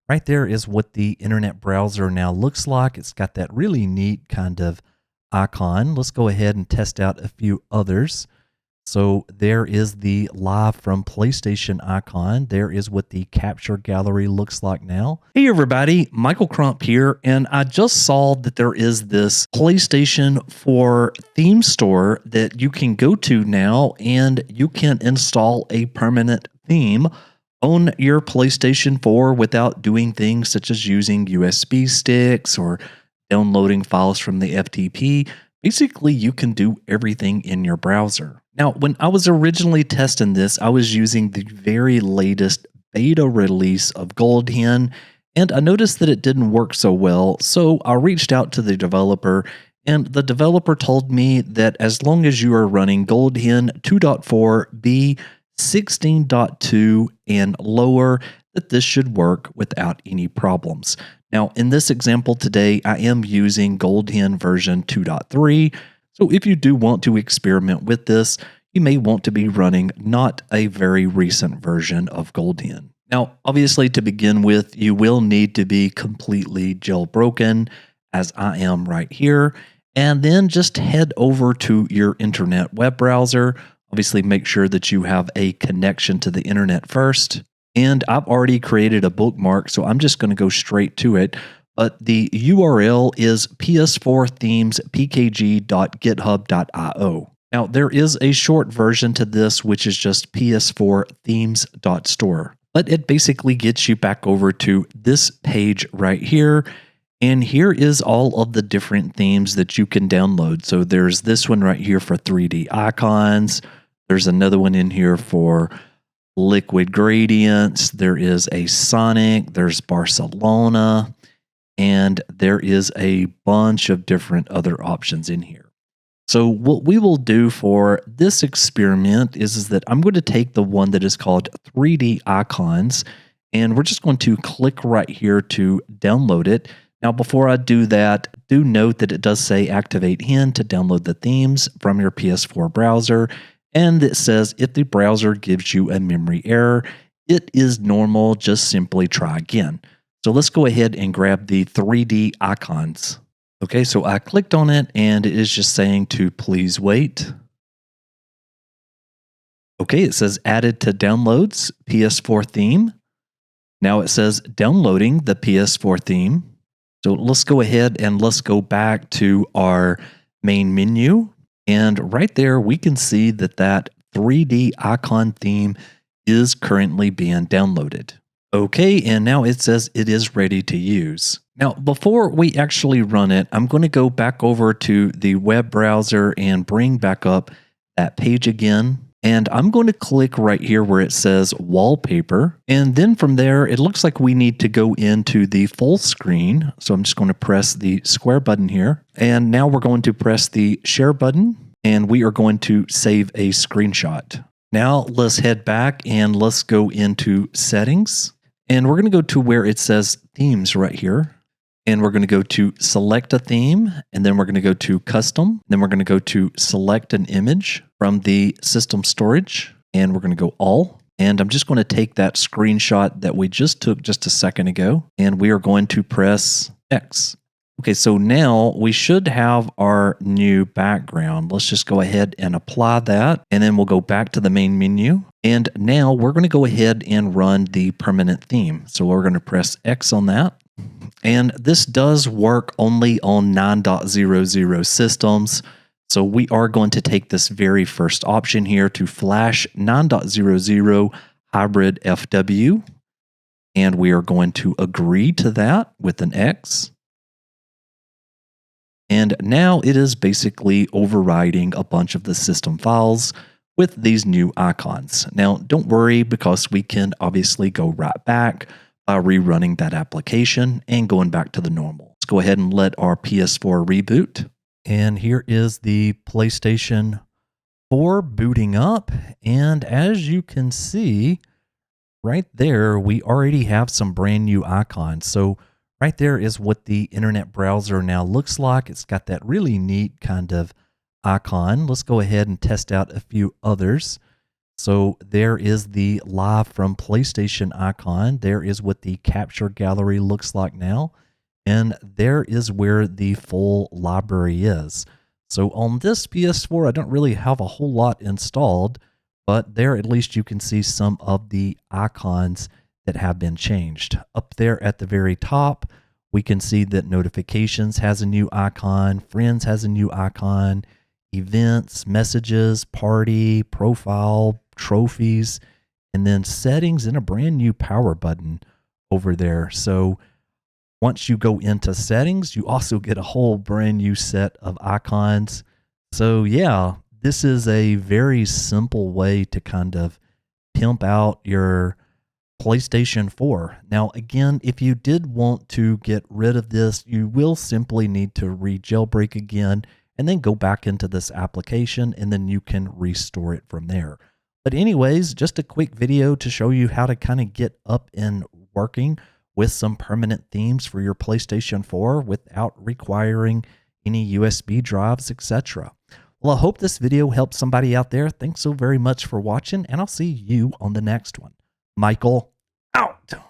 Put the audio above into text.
Right there is what the internet browser now looks like. It's got that really neat kind of icon. Let's go ahead and test out a few others. So there is the live from PlayStation icon. There is what the capture gallery looks like now. Hey everybody, Michael Crump here, and I just saw that there is this PlayStation 4 theme store that you can go to now, and you can install a permanent theme on your PlayStation 4 without doing things such as using USB sticks or downloading files from the FTP. Basically, you can do everything in your browser. Now, when I was originally testing this, I was using the very latest beta release of Goldhen, and I noticed that it didn't work so well, so I reached out to the developer, and the developer told me that as long as you are running Goldhen 2.4b 16.2 and lower, that this should work without any problems. Now, in this example today, I am using Goldhen version 2.3. So if you do want to experiment with this, you may want to be running not a very recent version of Goldhen. Now, obviously, to begin with, you will need to be completely jailbroken, as I am right here, and then just head over to your internet web browser. Obviously, make sure that you have a connection to the internet first. And I've already created a bookmark, so I'm just going to go straight to it. But the URL is ps4themespkg.github.io. Now, there is a short version to this, which is just ps4themes.store. But it basically gets you back over to this page right here. And here is all of the different themes that you can download. So there's this one right here for 3D icons. There's another one in here for liquid gradients. There is a Sonic. There's Barcelona. And there is a bunch of different other options in here. So what we will do for this experiment is that I'm going to take the one that is called 3D icons, and we're just going to click right here to download it. Now, before I do that, do note that it does say activate hen to download the themes from your PS4 browser. And it says if the browser gives you a memory error, it is normal, just simply try again. So let's go ahead and grab the 3D icons. Okay, so I clicked on it and it is just saying to please wait. Okay, it says added to downloads, PS4 theme. Now it says downloading the PS4 theme. So let's go ahead and let's go back to our main menu. And right there, we can see that that 3D icon theme is currently being downloaded. Okay, and now it says it is ready to use. Now, before we actually run it, I'm going to go back over to the web browser and bring back up that page again. And I'm going to click right here where it says wallpaper. And then from there, it looks like we need to go into the full screen. So I'm just going to press the square button here. And now we're going to press the share button. And we are going to save a screenshot. Now let's head back and let's go into settings. And we're going to go to where it says themes right here. And we're going to go to select a theme, and then we're going to go to custom. Then we're going to go to select an image from the system storage, and we're going to go all. And I'm just going to take that screenshot that we just took just a second ago, and we are going to press X. Okay, so now we should have our new background. Let's just go ahead and apply that, and then we'll go back to the main menu. And now we're going to go ahead and run the permanent theme. So we're going to press X on that. And this does work only on 9.00 systems. So we are going to take this very first option here to flash 9.00 hybrid FW. And we are going to agree to that with an X. And now it is basically overriding a bunch of the system files with these new icons. Now, don't worry, because we can obviously go right back by rerunning that application and going back to the normal. Let's go ahead and let our PS4 reboot. And here is the PlayStation 4 booting up. And as you can see, right there, we already have some brand new icons. So right there is what the internet browser now looks like. It's got that really neat kind of icon. Let's go ahead and test out a few others. So there is the live from PlayStation icon. There is what the capture gallery looks like now. And there is where the full library is. So on this PS4, I don't really have a whole lot installed, but there at least you can see some of the icons that have been changed. Up there at the very top, we can see that notifications has a new icon, friends has a new icon, events, messages, party, profile, trophies, and then settings and a brand new power button over there. So once you go into settings, you also get a whole brand new set of icons. So yeah, this is a very simple way to kind of pimp out your PlayStation 4. Now, again, if you did want to get rid of this, you will simply need to re-jailbreak again and then go back into this application, and then you can restore it from there. But anyways, just a quick video to show you how to kind of get up and working with some permanent themes for your PlayStation 4 without requiring any USB drives, etc. Well, I hope this video helped somebody out there. Thanks so very much for watching, and I'll see you on the next one. Michael.